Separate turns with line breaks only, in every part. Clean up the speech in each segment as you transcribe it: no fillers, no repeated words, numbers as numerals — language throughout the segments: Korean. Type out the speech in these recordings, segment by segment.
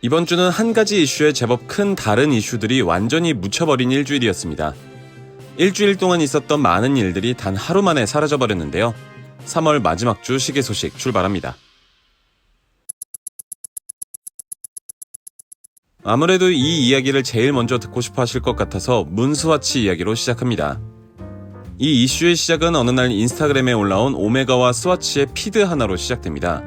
이번 주는 한 가지 이슈에 제법 큰 다른 이슈들이 완전히 묻혀버린 일주일이었습니다. 일주일 동안 있었던 많은 일들이 단 하루 만에 사라져버렸는데요. 3월 마지막 주 시계 소식 출발합니다. 아무래도 이 이야기를 제일 먼저 듣고 싶어 하실 것 같아서 문스와치 이야기로 시작합니다. 이 이슈의 시작은 어느 날 인스타그램에 올라온 오메가와 스와치의 피드 하나로 시작됩니다.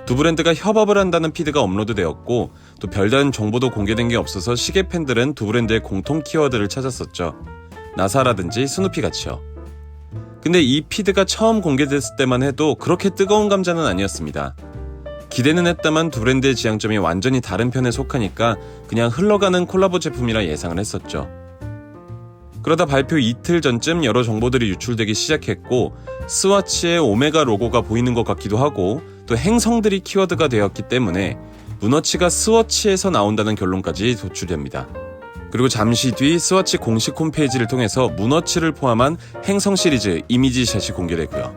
두 브랜드가 협업을 한다는 피드가 업로드되었고 또 별다른 정보도 공개된 게 없어서 시계 팬들은 두 브랜드의 공통 키워드를 찾았었죠. 나사라든지 스누피 같이요. 근데 이 피드가 처음 공개됐을 때만 해도 그렇게 뜨거운 감자는 아니었습니다. 기대는 했다만 두 브랜드의 지향점이 완전히 다른 편에 속하니까 그냥 흘러가는 콜라보 제품이라 예상을 했었죠. 그러다 발표 이틀 전쯤 여러 정보들이 유출되기 시작했고 스와치의 오메가 로고가 보이는 것 같기도 하고 또 행성들이 키워드가 되었기 때문에 문워치가 스워치에서 나온다는 결론까지 도출됩니다. 그리고 잠시 뒤 스와치 공식 홈페이지를 통해서 문워치를 포함한 행성 시리즈 이미지샷이 공개되고요.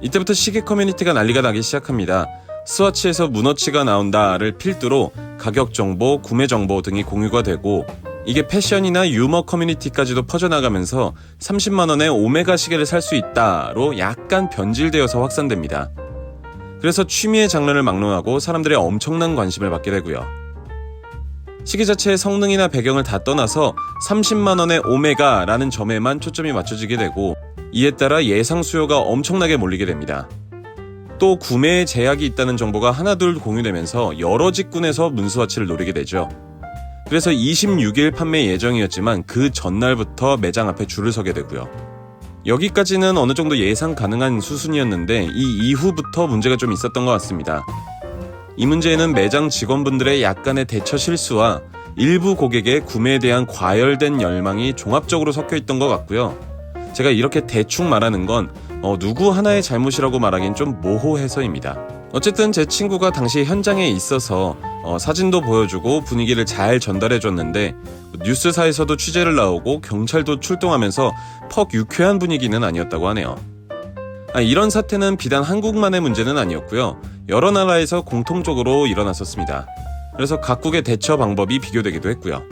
이때부터 시계 커뮤니티가 난리가 나기 시작합니다. 스와치에서 문워치가 나온다를 필두로 가격 정보, 구매 정보 등이 공유가 되고 이게 패션이나 유머 커뮤니티까지도 퍼져나가면서 30만원에 오메가 시계를 살 수 있다로 약간 변질되어서 확산됩니다. 그래서 취미의 장르를 막론하고 사람들의 엄청난 관심을 받게 되고요. 시계 자체의 성능이나 배경을 다 떠나서 30만원의 오메가라는 점에만 초점이 맞춰지게 되고 이에 따라 예상 수요가 엄청나게 몰리게 됩니다. 또 구매에 제약이 있다는 정보가 하나둘 공유되면서 여러 직군에서 문스와치를 노리게 되죠. 그래서 26일 판매 예정이었지만 그 전날부터 매장 앞에 줄을 서게 되고요. 여기까지는 어느 정도 예상 가능한 수순이었는데 이 이후부터 문제가 좀 있었던 것 같습니다. 이 문제에는 매장 직원분들의 약간의 대처 실수와 일부 고객의 구매에 대한 과열된 열망이 종합적으로 섞여 있던 것 같고요. 제가 이렇게 대충 말하는 건 누구 하나의 잘못이라고 말하기엔 좀 모호해서입니다. 어쨌든 제 친구가 당시 현장에 있어서 사진도 보여주고 분위기를 잘 전달해줬는데 뉴스사에서도 취재를 나오고 경찰도 출동하면서 퍽 유쾌한 분위기는 아니었다고 하네요. 이런 사태는 비단 한국만의 문제는 아니었고요. 여러 나라에서 공통적으로 일어났었습니다. 그래서 각국의 대처 방법이 비교되기도 했고요.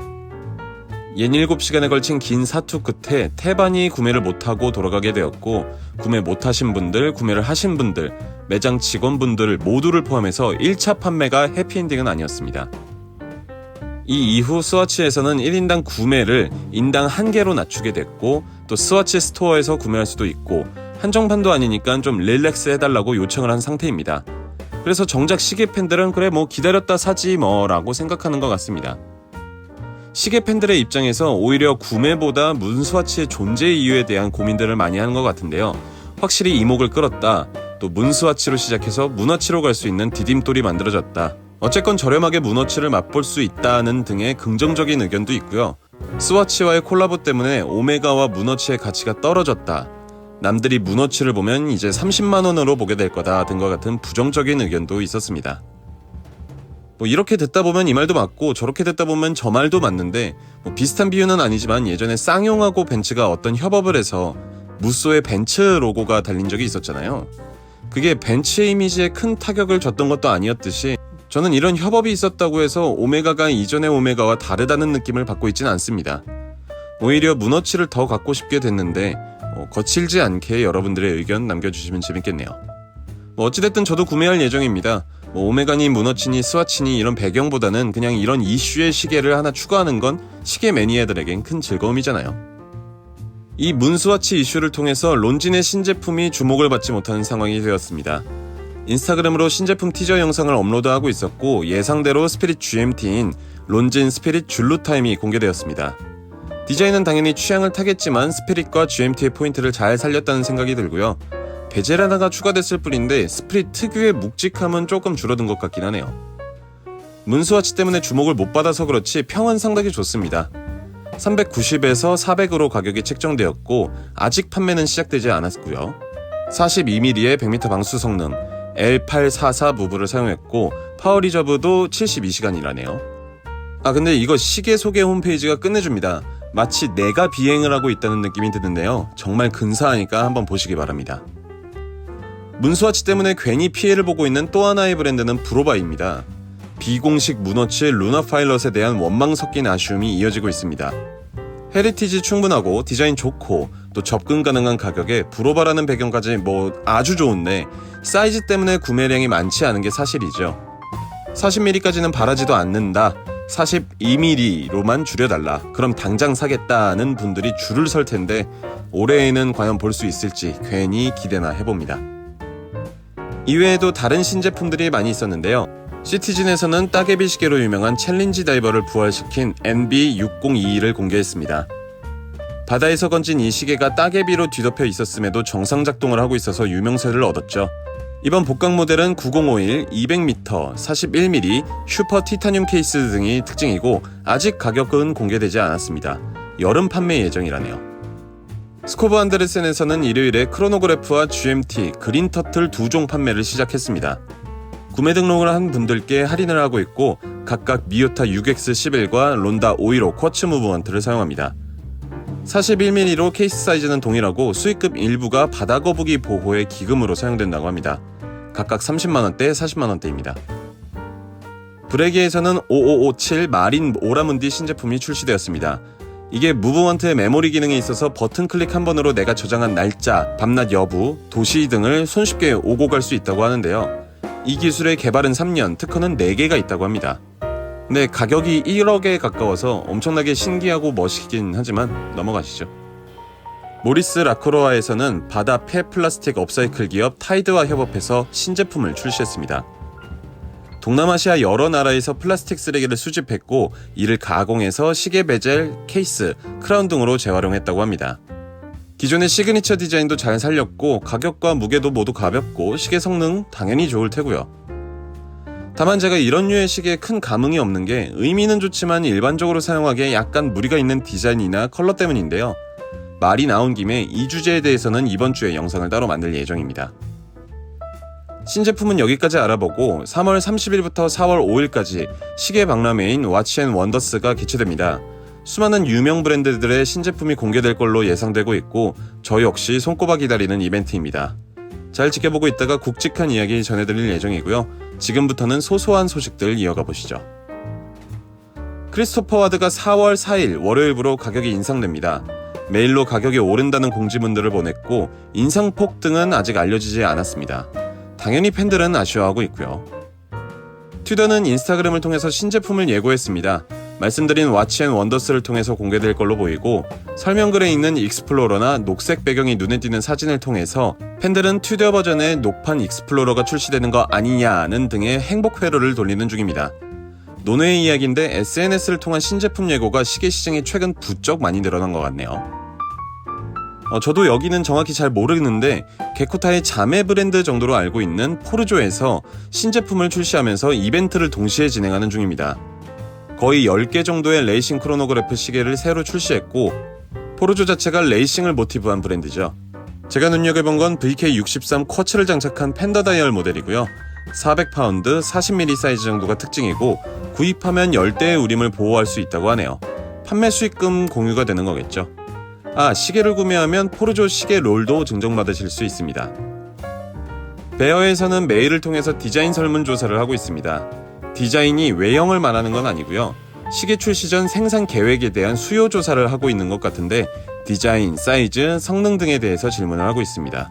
67시간에 걸친 긴 사투 끝에 태반이 구매를 못하고 돌아가게 되었고 구매 못하신 분들, 구매를 하신 분들, 매장 직원분들 모두를 포함해서 1차 판매가 해피엔딩은 아니었습니다. 이 이후 스와치에서는 1인당 구매를 인당 1개로 낮추게 됐고 또 스와치 스토어에서 구매할 수도 있고 한정판도 아니니까 좀 릴렉스 해달라고 요청을 한 상태입니다. 그래서 정작 시계 팬들은 그래 뭐 기다렸다 사지 뭐 라고 생각하는 것 같습니다. 시계 팬들의 입장에서 오히려 구매보다 문스와치의 존재 이유에 대한 고민들을 많이 하는 것 같은데요. 확실히 이목을 끌었다. 또 문스와치로 시작해서 문워치로 갈 수 있는 디딤돌이 만들어졌다. 어쨌건 저렴하게 문워치를 맛볼 수 있다는 등의 긍정적인 의견도 있고요. 스와치와의 콜라보 때문에 오메가와 문워치의 가치가 떨어졌다. 남들이 문워치를 보면 이제 30만원으로 보게 될 거다 등과 같은 부정적인 의견도 있었습니다. 이렇게 듣다 보면 이 말도 맞고 저렇게 듣다 보면 저 말도 맞는데 비슷한 비유는 아니지만 예전에 쌍용하고 벤츠가 어떤 협업을 해서 무쏘에 벤츠 로고가 달린 적이 있었잖아요. 그게 벤츠의 이미지에 큰 타격을 줬던 것도 아니었듯이 저는 이런 협업이 있었다고 해서 오메가가 이전의 오메가와 다르다는 느낌을 받고 있지는 않습니다. 오히려 문워치를 더 갖고 싶게 됐는데 거칠지 않게 여러분들의 의견 남겨주시면 재밌겠네요. 어찌됐든 저도 구매할 예정입니다. 오메가니 문워치니 스와치니 이런 배경보다는 그냥 이런 이슈의 시계를 하나 추가하는 건 시계 매니아들에겐 큰 즐거움이잖아요. 이 문스와치 이슈를 통해서 론진의 신제품이 주목을 받지 못하는 상황이 되었습니다. 인스타그램으로 신제품 티저 영상을 업로드하고 있었고 예상대로 스피릿 GMT인 론진 스피릿 줄루타임이 공개되었습니다. 디자인은 당연히 취향을 타겠지만 스피릿과 GMT의 포인트를 잘 살렸다는 생각이 들고요. 베젤 하나가 추가됐을 뿐인데 스피릿 특유의 묵직함은 조금 줄어든 것 같긴 하네요. 문스와치 때문에 주목을 못 받아서 그렇지 평은 상당히 좋습니다. 390에서 400으로 가격이 책정되었고 아직 판매는 시작되지 않았고요. 42mm의 100m 방수 성능, L844 무브를 사용했고 파워 리저브도 72시간이라네요. 근데 이거 시계 소개 홈페이지가 끝내줍니다. 마치 내가 비행을 하고 있다는 느낌이 드는데요. 정말 근사하니까 한번 보시기 바랍니다. 문스와치 때문에 괜히 피해를 보고 있는 또 하나의 브랜드는 브로바입니다. 비공식 문워치 루나 파일럿에 대한 원망 섞인 아쉬움이 이어지고 있습니다. 헤리티지 충분하고 디자인 좋고 또 접근 가능한 가격에 불호바라는 배경까지 아주 좋은데 사이즈 때문에 구매량이 많지 않은 게 사실이죠. 40mm까지는 바라지도 않는다. 42mm로만 줄여달라. 그럼 당장 사겠다는 분들이 줄을 설 텐데 올해에는 과연 볼 수 있을지 괜히 기대나 해봅니다. 이외에도 다른 신제품들이 많이 있었는데요. 시티즌에서는 따개비 시계로 유명한 챌린지 다이버를 부활시킨 NB6022를 공개했습니다. 바다에서 건진 이 시계가 따개비로 뒤덮여 있었음에도 정상 작동을 하고 있어서 유명세를 얻었죠. 이번 복강 모델은 9051, 200m, 41mm, 슈퍼 티타늄 케이스 등이 특징이고 아직 가격은 공개되지 않았습니다. 여름 판매 예정이라네요. 스코브 안데르센에서는 일요일에 크로노그래프와 GMT, 그린터틀 2종 판매를 시작했습니다. 구매 등록을 한 분들께 할인을 하고 있고 각각 미요타 6X11과 론다 515 쿼츠 무브먼트를 사용합니다. 41mm로 케이스 사이즈는 동일하고 수익급 일부가 바다 거북이 보호의 기금으로 사용된다고 합니다. 각각 30만원대, 40만원대입니다. 브레기에서는 5557 마린 오라문디 신제품이 출시되었습니다. 이게 무브먼트의 메모리 기능이 있어서 버튼 클릭 한 번으로 내가 저장한 날짜, 밤낮 여부, 도시 등을 손쉽게 오고 갈 수 있다고 하는데요. 이 기술의 개발은 3년, 특허는 4개가 있다고 합니다. 근데 가격이 1억에 가까워서 엄청나게 신기하고 멋있긴 하지만 넘어가시죠. 모리스 라크로아에서는 바다 폐 플라스틱 업사이클 기업 타이드와 협업해서 신제품을 출시했습니다. 동남아시아 여러 나라에서 플라스틱 쓰레기를 수집했고 이를 가공해서 시계 베젤, 케이스, 크라운 등으로 재활용했다고 합니다. 기존의 시그니처 디자인도 잘 살렸고 가격과 무게도 모두 가볍고 시계 성능 당연히 좋을 테고요. 다만 제가 이런 류의 시계에 큰 감흥이 없는 게 의미는 좋지만 일반적으로 사용하기에 약간 무리가 있는 디자인이나 컬러 때문인데요. 말이 나온 김에 이 주제에 대해서는 이번 주에 영상을 따로 만들 예정입니다. 신제품은 여기까지 알아보고 3월 30일부터 4월 5일까지 시계 박람회인 와치앤원더스가 개최됩니다. 수많은 유명 브랜드들의 신제품이 공개될 걸로 예상되고 있고 저 역시 손꼽아 기다리는 이벤트입니다. 잘 지켜보고 있다가 굵직한 이야기 전해드릴 예정이고요. 지금부터는 소소한 소식들 이어가 보시죠. 크리스토퍼 와드가 4월 4일 월요일부로 가격이 인상됩니다. 메일로 가격이 오른다는 공지문들을 보냈고 인상폭 등은 아직 알려지지 않았습니다. 당연히 팬들은 아쉬워하고 있고요. 튜더는 인스타그램을 통해서 신제품을 예고했습니다. 말씀드린 와치앤원더스를 통해서 공개될 걸로 보이고 설명글에 있는 익스플로러나 녹색 배경이 눈에 띄는 사진을 통해서 팬들은 튜더 버전의 녹판 익스플로러가 출시되는 거 아니냐는 등의 행복 회로를 돌리는 중입니다. 논외의 이야기인데 SNS를 통한 신제품 예고가 시계 시장에 최근 부쩍 많이 늘어난 것 같네요. 저도 여기는 정확히 잘 모르겠는데 게코타의 자매 브랜드 정도로 알고 있는 포르조에서 신제품을 출시하면서 이벤트를 동시에 진행하는 중입니다. 거의 10개 정도의 레이싱 크로노그래프 시계를 새로 출시했고 포르조 자체가 레이싱을 모티브한 브랜드죠. 제가 눈여겨본 건 VK63 쿼츠를 장착한 펜더 다이얼 모델이고요. 400파운드 40mm 사이즈 정도가 특징이고 구입하면 열대의 우림을 보호할 수 있다고 하네요. 판매 수익금 공유가 되는 거겠죠. 시계를 구매하면 포르조 시계 롤도 증정받으실 수 있습니다. 베어에서는 메일을 통해서 디자인 설문조사를 하고 있습니다. 디자인이 외형을 말하는 건 아니고요. 시계 출시 전 생산 계획에 대한 수요 조사를 하고 있는 것 같은데 디자인, 사이즈, 성능 등에 대해서 질문을 하고 있습니다.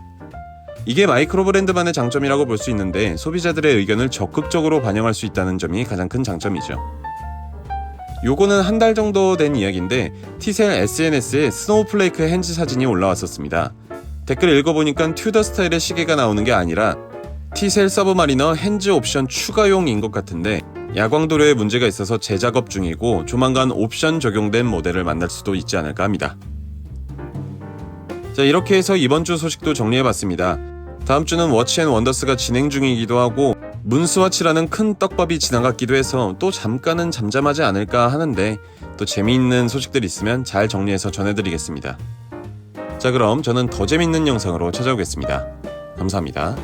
이게 마이크로 브랜드만의 장점이라고 볼 수 있는데 소비자들의 의견을 적극적으로 반영할 수 있다는 점이 가장 큰 장점이죠. 요거는 한 달 정도 된 이야기인데 티셀 SNS에 스노우플레이크 핸즈 사진이 올라왔었습니다. 댓글 읽어보니까 튜더 스타일의 시계가 나오는 게 아니라 티셀 서브마리너 핸즈 옵션 추가용인 것 같은데 야광도료에 문제가 있어서 재작업 중이고 조만간 옵션 적용된 모델을 만날 수도 있지 않을까 합니다. 자, 이렇게 해서 이번 주 소식도 정리해봤습니다. 다음 주는 워치앤원더스가 진행 중이기도 하고 문스와치라는 큰 떡밥이 지나갔기도 해서 또 잠깐은 잠잠하지 않을까 하는데 또 재미있는 소식들 있으면 잘 정리해서 전해드리겠습니다. 자, 그럼 저는 더 재밌는 영상으로 찾아오겠습니다. 감사합니다.